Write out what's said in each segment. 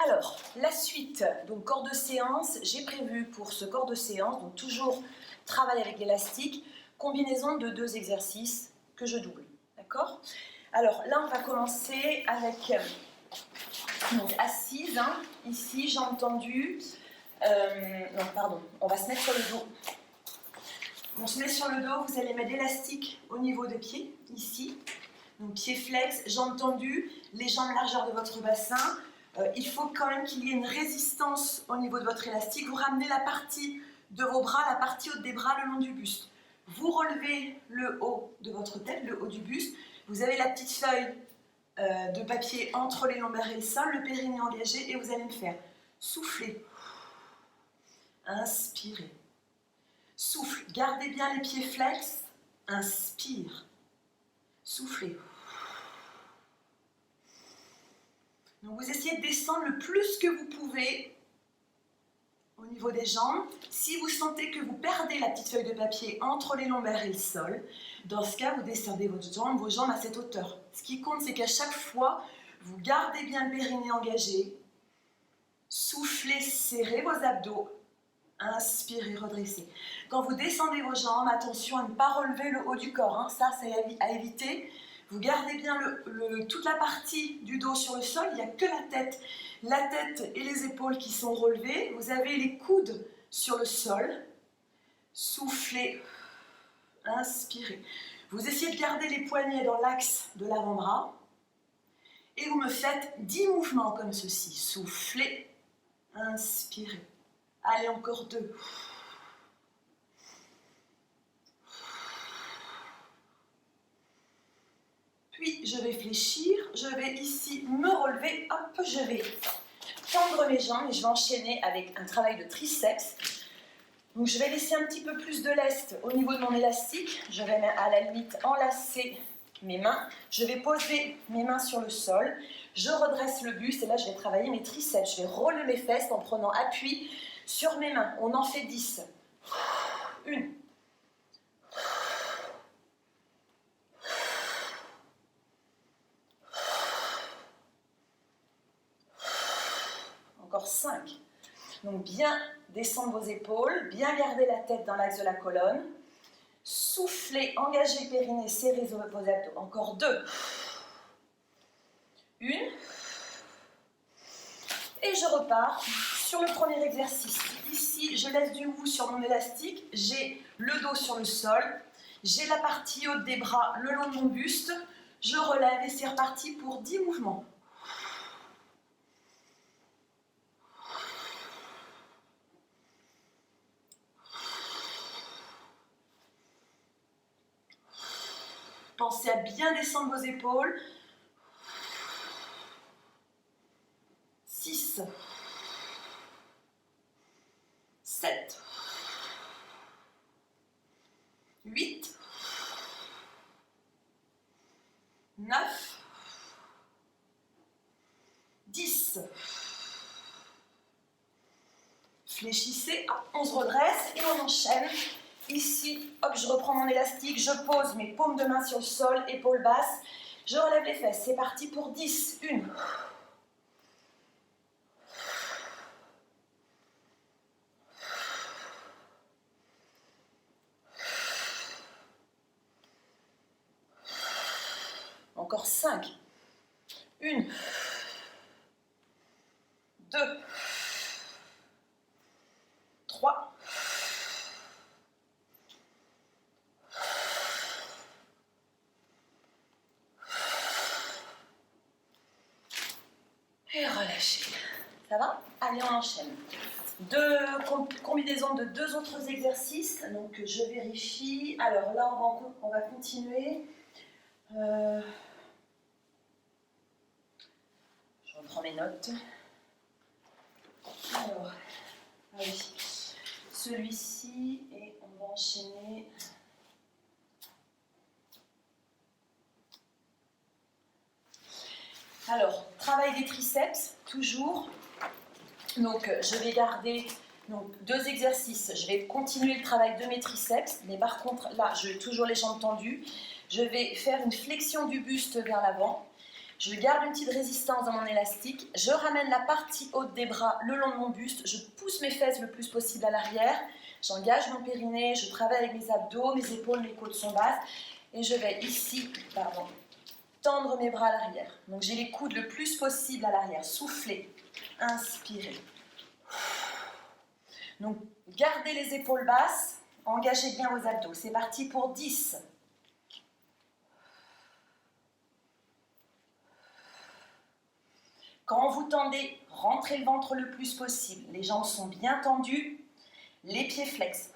Alors, la suite, donc corps de séance, j'ai prévu pour ce corps de séance, donc toujours travail avec l'élastique, combinaison de 2 exercices que je double, d'accord? Alors là, on va commencer avec, donc assise, hein, ici, jambes tendues, non, pardon, on va se mettre sur le dos. On se met sur le dos, vous allez mettre l'élastique au niveau des pieds, ici, donc pieds flex, jambes tendues, les jambes largeur de votre bassin. Il faut quand même qu'il y ait une résistance au niveau de votre élastique. Vous ramenez la partie de vos bras, la partie haute des bras le long du buste. Vous relevez le haut de votre tête, le haut du buste. Vous avez la petite feuille de papier entre les lombaires et le sol, le périnée engagé, et vous allez me faire souffler, inspirez, souffle, gardez bien les pieds flex, inspire, soufflez. Donc vous essayez de descendre le plus que vous pouvez au niveau des jambes. Si vous sentez que vous perdez la petite feuille de papier entre les lombaires et le sol, dans ce cas, vous descendez vos jambes à cette hauteur. Ce qui compte, c'est qu'à chaque fois, vous gardez bien le périnée engagé, soufflez, serrez vos abdos, inspirez, redressez. Quand vous descendez vos jambes, attention à ne pas relever le haut du corps, hein. Ça c'est à éviter. Vous gardez bien toute la partie du dos sur le sol, il n'y a que la tête et les épaules qui sont relevées. Vous avez les coudes sur le sol. Soufflez, inspirez. Vous essayez de garder les poignets dans l'axe de l'avant-bras. Et vous me faites 10 mouvements comme ceci. Soufflez, inspirez. Allez, encore 2. Puis je vais fléchir, je vais ici me relever, hop, je vais tendre mes jambes et je vais enchaîner avec un travail de triceps. Donc je vais laisser un petit peu plus de lest au niveau de mon élastique, je vais à la limite enlacer mes mains, je vais poser mes mains sur le sol, je redresse le buste et là je vais travailler mes triceps, je vais relever mes fesses en prenant appui sur mes mains, on en fait 10. 1. Encore 5. Donc bien descendre vos épaules, bien garder la tête dans l'axe de la colonne. Soufflez, engagez le périnée, serrez vos abdos. Encore 2. 1. Et je repars sur le premier exercice. Ici, je laisse du mou sur mon élastique. J'ai le dos sur le sol. J'ai la partie haute des bras le long de mon buste. Je relève et c'est reparti pour 10 mouvements. Pensez à bien descendre vos épaules. 6, 7, 8, 9, 10. Fléchissez, hop, on se redresse et on enchaîne. Ici, hop, je reprends mon élastique, je pose mes paumes de main sur le sol, épaules basses, je relève les fesses. C'est parti pour 10. 1. Encore 5. 1. 2. 3. 'Et relâchez. Ça va? Allez, on enchaîne. Combinaison de 2 autres exercices. Donc, je vérifie. Alors là, on va continuer. Je reprends mes notes. Alors, ah oui, celui-ci, et on va enchaîner. Alors, travail des triceps, toujours. Donc, je vais garder 2 exercices. Je vais continuer le travail de mes triceps, mais par contre, là, je vais toujours les jambes tendues. Je vais faire une flexion du buste vers l'avant. Je garde une petite résistance dans mon élastique. Je ramène la partie haute des bras le long de mon buste. Je pousse mes fesses le plus possible à l'arrière. J'engage mon périnée. Je travaille avec mes abdos, mes épaules, mes côtes sont basses. Et je vais ici, tendre mes bras à l'arrière. Donc j'ai les coudes le plus possible à l'arrière. Soufflez. Inspirez. Donc gardez les épaules basses. Engagez bien vos abdos. C'est parti pour 10. Quand vous tendez, rentrez le ventre le plus possible. Les jambes sont bien tendues. Les pieds flex.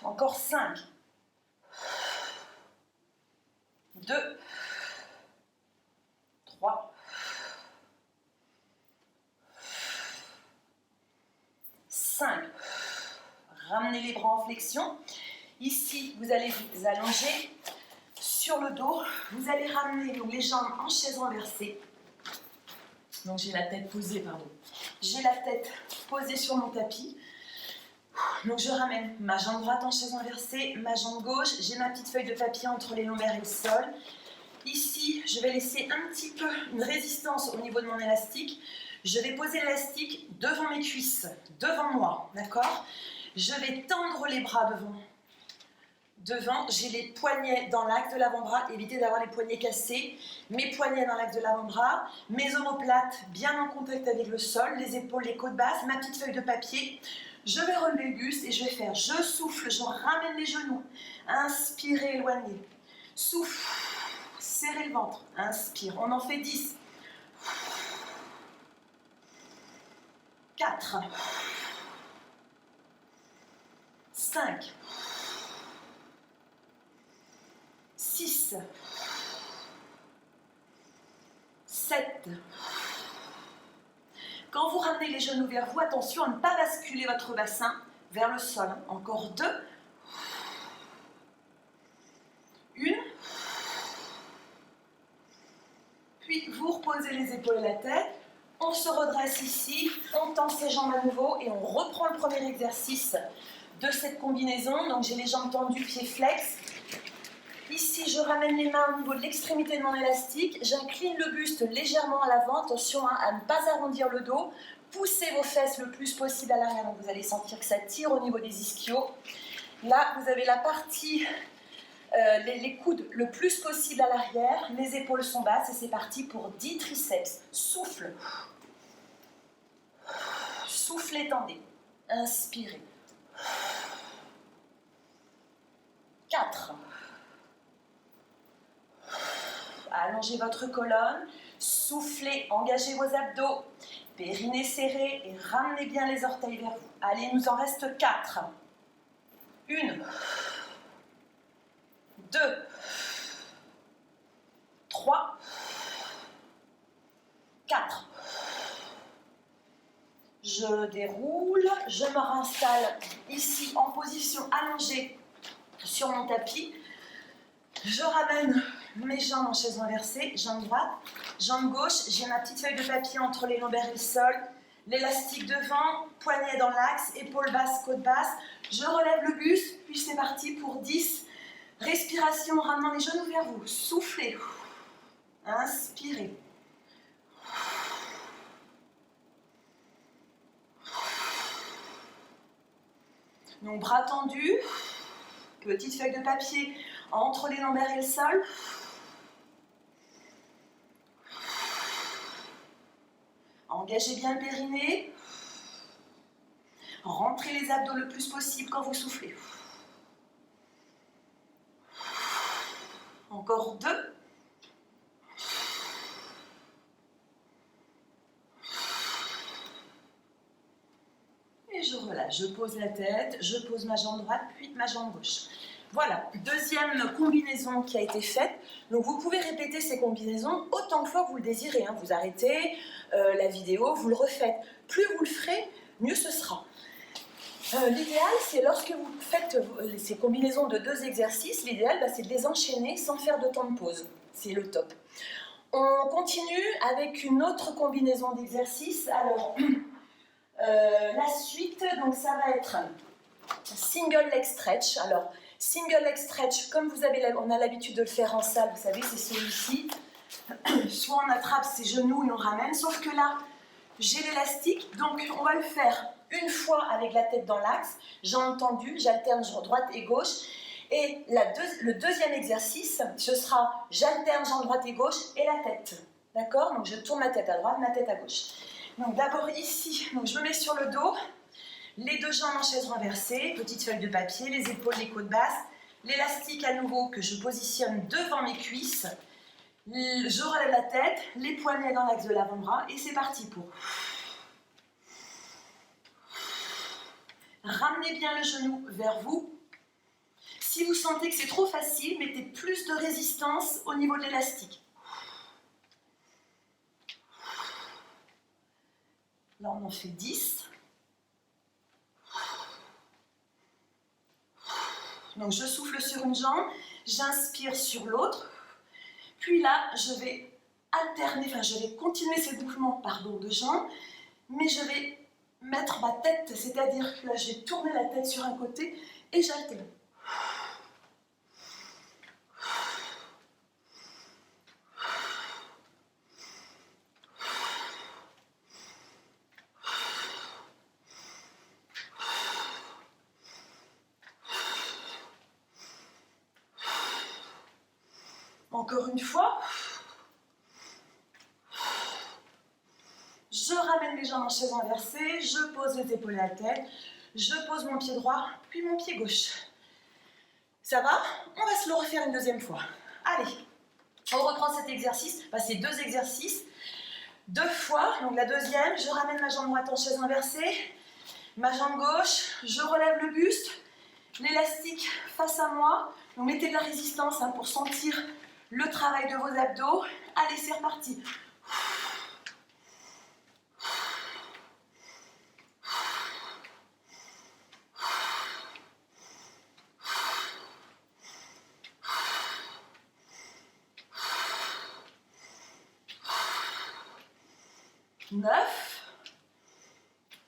Encore 5. 2. 3. 5. Ramenez les bras en flexion. Ici, vous allez vous allonger sur le dos. Vous allez ramener donc, les jambes en chaise renversée. Donc j'ai la tête posée, J'ai la tête posée sur mon tapis. Donc je ramène ma jambe droite en chaise renversée, ma jambe gauche. J'ai ma petite feuille de papier entre les lombaires et le sol. Ici, je vais laisser un petit peu une résistance au niveau de mon élastique. Je vais poser l'élastique devant mes cuisses, devant moi, d'accord? Je vais tendre les bras devant. J'ai les poignets dans l'axe de l'avant-bras, évitez d'avoir les poignets cassés. Mes poignets dans l'axe de l'avant-bras, mes omoplates bien en contact avec le sol, les épaules, les côtes basses, ma petite feuille de papier. Je vais relever le buste et je vais faire, je souffle, je ramène les genoux. Inspirez, éloignez. Souffle, serrez le ventre. Inspire, on en fait 10. 4. 5. 6, 7. Quand vous ramenez les genoux vers vous, attention à ne pas basculer votre bassin vers le sol. Encore 2. 1. Puis vous reposez les épaules et la tête. On se redresse ici, on tend ses jambes à nouveau et on reprend le premier exercice de cette combinaison. Donc j'ai les jambes tendues, pieds flex. Ici, je ramène les mains au niveau de l'extrémité de mon élastique. J'incline le buste légèrement à l'avant. Attention à ne pas arrondir le dos. Poussez vos fesses le plus possible à l'arrière. Donc vous allez sentir que ça tire au niveau des ischios. Là, vous avez la partie, les coudes le plus possible à l'arrière. Les épaules sont basses et c'est parti pour 10 triceps. Souffle. Soufflez, tendez. Inspirez. 4. Allongez votre colonne, soufflez, engagez vos abdos, périnée serré et ramenez bien les orteils vers vous. Allez, il nous en reste 4. 1, 2, 3, 4. Je déroule, je me réinstalle ici en position allongée sur mon tapis. Je ramène mes jambes en chaise renversée, jambe droite, jambe gauche, j'ai ma petite feuille de papier entre les lombaires et le sol, l'élastique devant, poignet dans l'axe, épaules basses, côte basse, je relève le buste, puis c'est parti pour 10, respiration, ramenant les genoux vers vous, soufflez, inspirez, donc bras tendus, petite feuille de papier entre les lombaires et le sol. Engagez bien le périnée. Rentrez les abdos le plus possible quand vous soufflez. Encore 2. Et je relâche. Je pose la tête, je pose ma jambe droite, puis ma jambe gauche. Voilà, deuxième combinaison qui a été faite. Donc vous pouvez répéter ces combinaisons autant de fois que vous le désirez. Vous arrêtez la vidéo, vous le refaites. Plus vous le ferez, mieux ce sera. L'idéal, c'est lorsque vous faites ces combinaisons de 2 exercices, l'idéal, c'est de les enchaîner sans faire de temps de pause. C'est le top. On continue avec une autre combinaison d'exercices. Alors, la suite, donc ça va être single leg stretch. Alors, single leg stretch, comme on a l'habitude de le faire en salle, vous savez, c'est celui-ci. soit on attrape ses genoux et on ramène, sauf que là, j'ai l'élastique, donc on va le faire une fois avec la tête dans l'axe, jambes tendues, j'alterne droite et gauche, et le deuxième exercice, ce sera j'alterne jambes droite et gauche et la tête, d'accord? Donc je tourne ma tête à droite, ma tête à gauche. Donc d'abord ici, donc je me mets sur le dos, les deux jambes en chaise renversée, petite feuille de papier, les épaules, les côtes basses, l'élastique à nouveau que je positionne devant mes cuisses, je relève la tête, les poignets dans l'axe de l'avant-bras et c'est parti pour... Ramenez bien le genou vers vous. Si vous sentez que c'est trop facile, mettez plus de résistance au niveau de l'élastique. Là, on en fait 10. Donc, je souffle sur une jambe, j'inspire sur l'autre. Puis là, je vais alterner, enfin, je vais continuer ces mouvements, de jambes, mais je vais mettre ma tête, c'est-à-dire que là, je vais tourner la tête sur un côté et j'alterne. Encore une fois. Je ramène les jambes en chaise inversée, je pose les épaules à la tête, je pose mon pied droit, puis mon pied gauche. Ça va? On va se le refaire une deuxième fois. Allez, on reprend cet exercice, enfin ces deux exercices, 2 fois. Donc la deuxième, je ramène ma jambe droite en chaise inversée, ma jambe gauche, je relève le buste, l'élastique face à moi. Donc mettez de la résistance pour sentir le travail de vos abdos. Allez, c'est reparti. 9,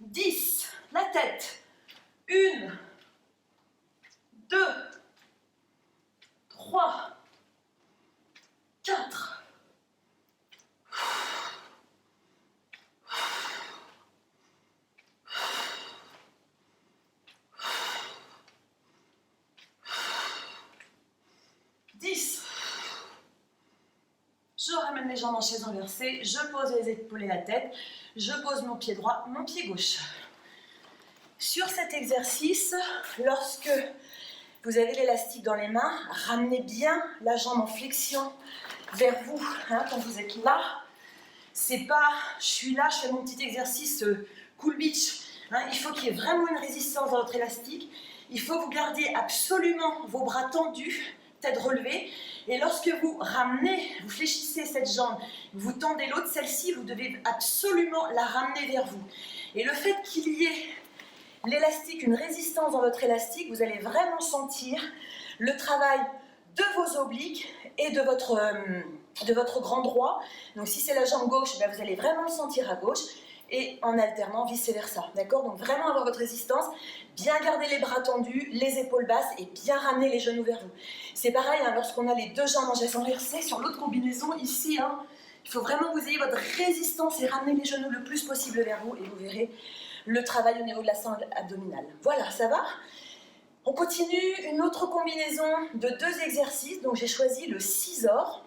10, la tête, 1, 2, 3, 4, 10. Je ramène les jambes en chaise inversée, je pose les épaules et la tête, je pose mon pied droit, mon pied gauche. Sur cet exercice, lorsque vous avez l'élastique dans les mains, ramenez bien la jambe en flexion vers vous. Quand vous êtes là, c'est pas je suis là, je fais mon petit exercice cool beach. Il faut qu'il y ait vraiment une résistance dans votre élastique. Il faut que vous gardiez absolument vos bras tendus, tête relevée. Et lorsque vous ramenez, vous fléchissez cette jambe, vous tendez l'autre, celle-ci, vous devez absolument la ramener vers vous. Et le fait qu'il y ait l'élastique, une résistance dans votre élastique, vous allez vraiment sentir le travail de vos obliques et de votre grand droit. Donc si c'est la jambe gauche, vous allez vraiment le sentir à gauche et en alternant vice versa. D'accord? Donc vraiment avoir votre résistance, bien garder les bras tendus, les épaules basses et bien ramener les genoux vers vous. C'est pareil lorsqu'on a les deux jambes en chaise inversée, sur l'autre combinaison ici, il faut vraiment que vous ayez votre résistance et ramener les genoux le plus possible vers vous et vous verrez le travail au niveau de la sangle abdominale. Voilà, ça va? On continue une autre combinaison de 2 exercices. Donc j'ai choisi le scissors.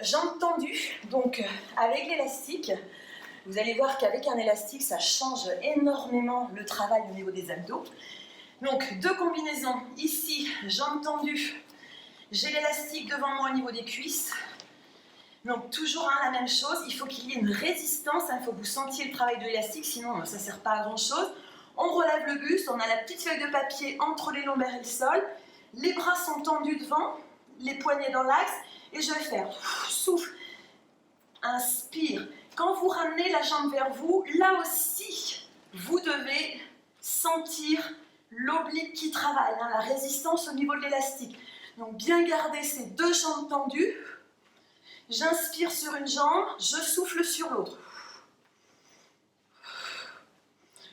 Jambes tendues, donc avec l'élastique. Vous allez voir qu'avec un élastique, ça change énormément le travail au niveau des abdos. Donc 2 combinaisons. Ici, jambes tendues. J'ai l'élastique devant moi au niveau des cuisses. Donc toujours la même chose, il faut qu'il y ait une résistance, il faut que vous sentiez le travail de l'élastique, sinon ça ne sert pas à grand chose. On relève le buste, on a la petite feuille de papier entre les lombaires et le sol, les bras sont tendus devant, les poignets dans l'axe, et je vais faire souffle, inspire. Quand vous ramenez la jambe vers vous, là aussi, vous devez sentir l'oblique qui travaille, la résistance au niveau de l'élastique. Donc bien garder ces 2 jambes tendues. J'inspire sur une jambe, je souffle sur l'autre.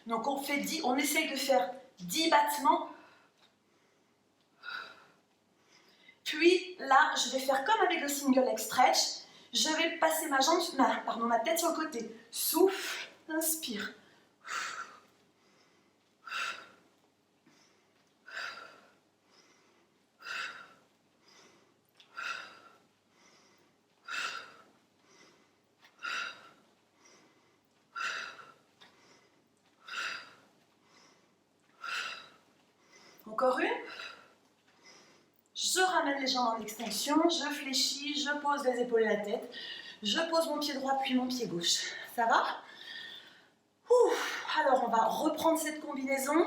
Donc on essaye de faire 10 battements. Puis là, je vais faire comme avec le single leg stretch. Je vais passer ma tête sur le côté. Souffle, inspire. Encore une. Je ramène les jambes en extension, je fléchis, je pose les épaules et la tête. Je pose mon pied droit puis mon pied gauche. Ça va? Alors on va reprendre cette combinaison.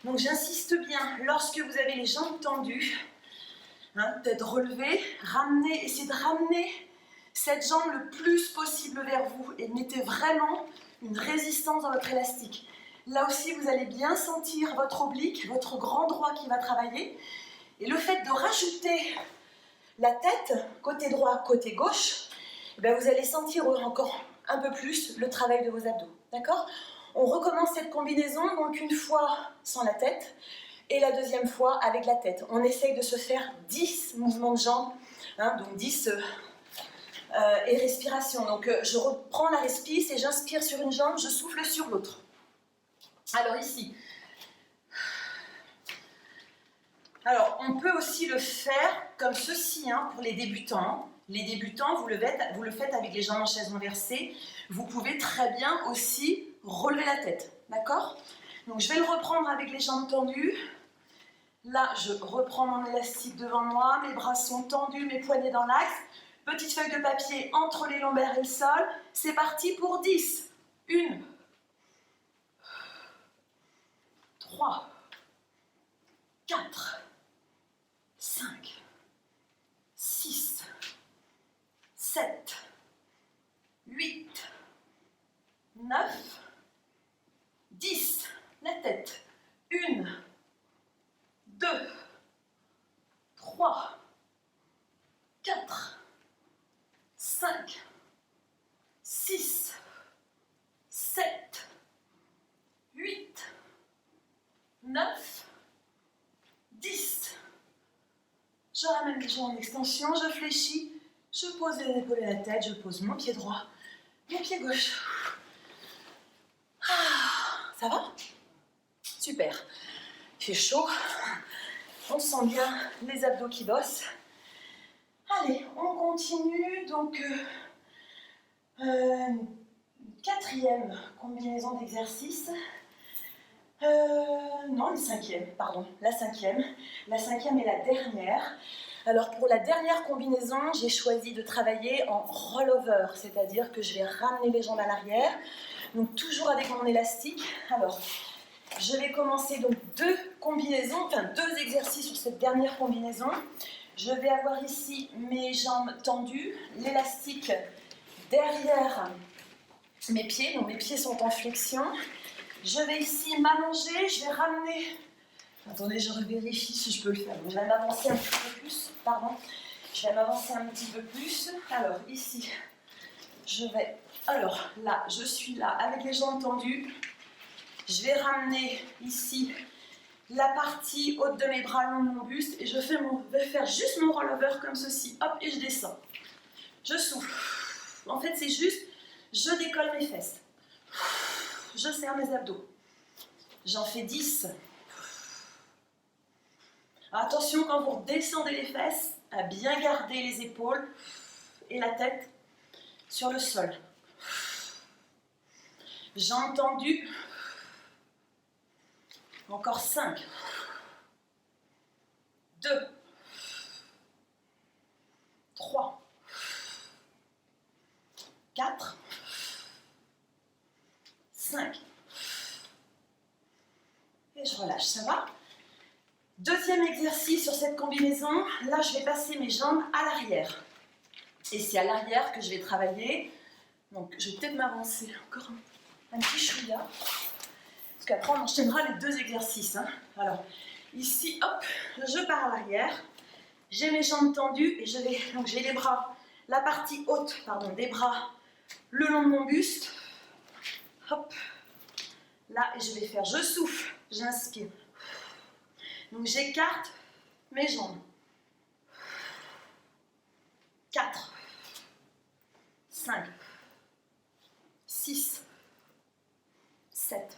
Donc j'insiste bien, lorsque vous avez les jambes tendues, tête relevée, essayez de ramener cette jambe le plus possible vers vous et mettez vraiment une résistance dans votre élastique. Là aussi, vous allez bien sentir votre oblique, votre grand droit qui va travailler. Et le fait de rajouter la tête, côté droit, côté gauche, vous allez sentir encore un peu plus le travail de vos abdos. D'accord? On recommence cette combinaison, donc une fois sans la tête, et la deuxième fois avec la tête. On essaye de se faire 10 mouvements de jambes, donc 10 et respiration. Donc je reprends la respice et j'inspire sur une jambe, je souffle sur l'autre. Alors ici, on peut aussi le faire comme ceci pour les débutants. Les débutants, vous le faites avec les jambes en chaise renversée. Vous pouvez très bien aussi relever la tête, d'accord? Donc je vais le reprendre avec les jambes tendues. Là, je reprends mon élastique devant moi, mes bras sont tendus, mes poignets dans l'axe. Petite feuille de papier entre les lombaires et le sol. C'est parti pour 10. 1, 3, 4, 5, 6, 7, 8, 9, 10. La tête. 1, 2, 3, 4, 5, 6, 7, 8, 9, 10. Je ramène les jambes en extension, je fléchis, je pose les épaules et la tête, je pose mon pied droit, mon pied gauche. Ça va? Super. Il fait chaud. On sent bien les abdos qui bossent. Allez, on continue. Donc, quatrième combinaison d'exercices. Non, une cinquième, pardon. La cinquième est la dernière. Alors, pour la dernière combinaison, j'ai choisi de travailler en rollover, c'est-à-dire que je vais ramener les jambes à l'arrière. Donc, toujours avec mon élastique. Alors, je vais commencer donc deux exercices sur cette dernière combinaison. Je vais avoir ici mes jambes tendues, l'élastique derrière mes pieds, donc mes pieds sont en flexion. Je vais ici m'allonger, je vais ramener... Attendez, je vérifie si je peux le faire. Donc, je vais m'avancer un petit peu plus, Je vais m'avancer un petit peu plus. Alors, ici, Alors, là, je suis là avec les jambes tendues. Je vais ramener ici la partie haute de mes bras, long de mon buste, et je vais faire juste mon rollover comme ceci. Hop, et je descends. Je souffle. En fait, c'est juste, je décolle mes fesses. Je serre mes abdos. J'en fais 10. Attention, quand vous redescendez les fesses, à bien garder les épaules et la tête sur le sol. Jambes tendues. Encore 5. 2. 3. 4. 5. Et je relâche, ça va? Deuxième exercice sur cette combinaison. Là, je vais passer mes jambes à l'arrière. Et c'est à l'arrière que je vais travailler. Donc, je vais peut-être m'avancer encore un petit chouïa. Parce qu'après, on enchaînera les deux exercices. Alors, ici, hop, je pars à l'arrière. J'ai mes jambes tendues et donc j'ai les bras, la partie haute, des bras le long de mon buste. Hop, là, et je vais faire, je souffle, j'inspire. Donc, j'écarte mes jambes. 4, 5, 6, 7,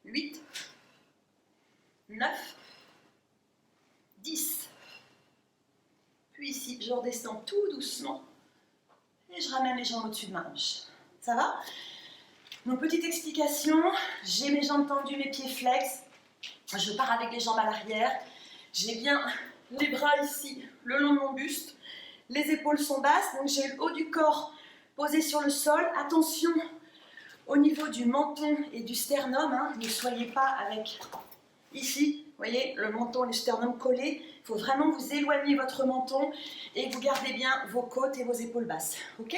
8, 9, 10. Puis ici, je redescends tout doucement et je ramène les jambes au-dessus de ma hanche. Ça va? Donc, petite explication, j'ai mes jambes tendues, mes pieds flex. Je pars avec les jambes à l'arrière. J'ai bien les bras ici, le long de mon buste. Les épaules sont basses, donc j'ai le haut du corps posé sur le sol. Attention au niveau du menton et du sternum. Hein. Ne soyez pas avec ici, vous voyez, le menton et le sternum collés. Il faut vraiment vous éloigner votre menton et vous gardez bien vos côtes et vos épaules basses. Ok?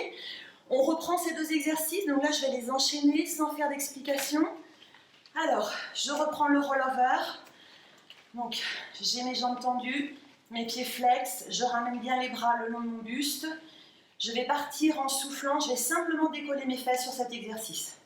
On reprend ces deux exercices. Donc là, je vais les enchaîner sans faire d'explication. Alors, je reprends le rollover. Donc, j'ai mes jambes tendues, mes pieds flex. Je ramène bien les bras le long de mon buste. Je vais partir en soufflant. Je vais simplement décoller mes fesses sur cet exercice.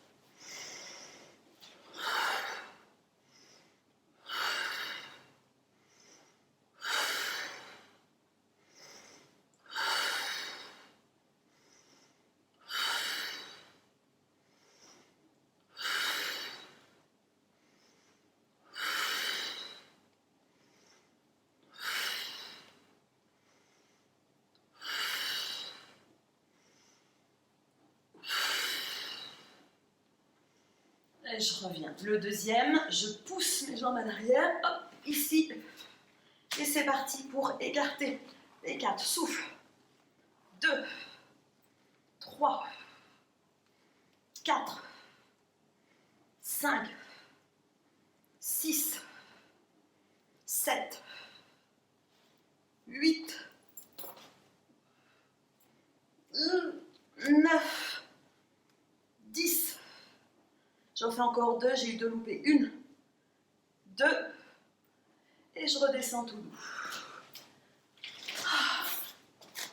Et je reviens. Le deuxième, je pousse mes jambes à l'arrière, hop, ici. Et c'est parti pour écarter les 4. Souffle. 2, 3, 4, 5, 6, 7, 8, 9, 10. J'en fais encore 2, j'ai eu 2 loupés. 1, 2, et je redescends tout doux.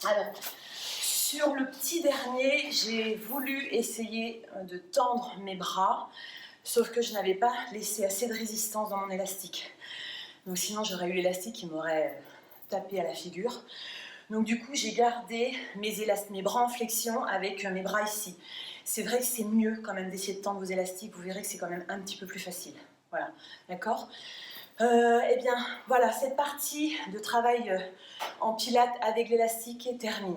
Alors, sur le petit dernier, j'ai voulu essayer de tendre mes bras, sauf que je n'avais pas laissé assez de résistance dans mon élastique. Donc sinon, j'aurais eu l'élastique qui m'aurait tapé à la figure. Donc du coup, j'ai gardé mes bras en flexion avec mes bras ici. C'est vrai que c'est mieux quand même d'essayer de tendre vos élastiques, vous verrez que c'est quand même un petit peu plus facile. Voilà, d'accord? Eh bien, voilà, cette partie de travail en pilates avec l'élastique est terminée.